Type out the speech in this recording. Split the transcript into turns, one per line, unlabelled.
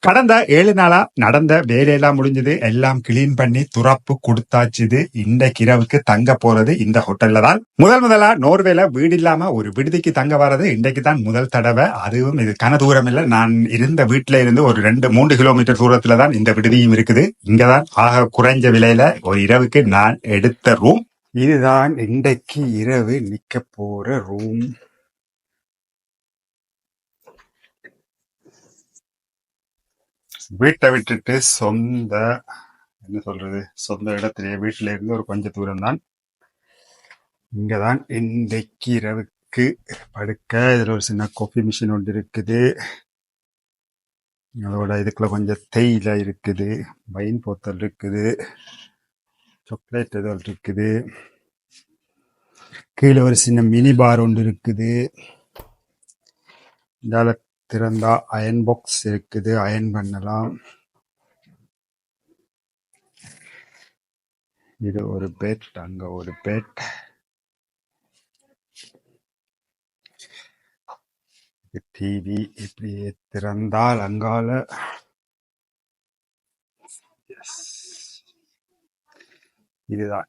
கடந்த 7 நாளா நடந்த வேலையெல்லாம் முடிஞ்சது. எல்லாம் கிளீன் பண்ணி துறப்பு கொடுத்தாச்சுது. இன்றைக்கு இரவுக்கு தங்க போறது இந்த ஹோட்டல்ல தான். முதலா நோர்வேல வீடு இல்லாம ஒரு விடுதிக்கு தங்க வர்றது இன்றைக்கு தான் முதல் தடவை. அதுவும் இது கன தூரம் இல்ல. நான் இருந்த வீட்டுல இருந்து ஒரு 2-3 கிலோமீட்டர் தூரத்துல தான் இந்த விடுதியும் இருக்குது. இங்கதான் ஆக குறைஞ்ச விலையில ஒரு இரவுக்கு நான் எடுத்த ரூம். இதுதான் இன்றைக்கு இரவு நிக்க போற ரூம். வீட்டை விட்டுட்டு சொந்த இடத்திலேயே வீட்டில இருந்து ஒரு கொஞ்ச தூரம் தான். இங்கதான் இன்றைக்கு இரவுக்கு படுக்க. இதுல ஒரு சின்ன காஃபி மிஷின் ஒன்று இருக்குது. அதோட இதுக்குள்ள கொஞ்சம் தேயிலை இருக்குது, வைன் போத்தல் இருக்குது, சாக்லேட் ஏதோ இருக்குது. கீழே ஒரு சின்ன மினி பார் ஒன்று இருக்குது. இதால திறந்தா அயன் பாக்ஸ் இருக்குது, அயன் பண்ணலாம். இது ஒரு பெட், அங்க ஒரு பெட். டிவி இப்படியே திறந்தால் அங்கால இதுதான்.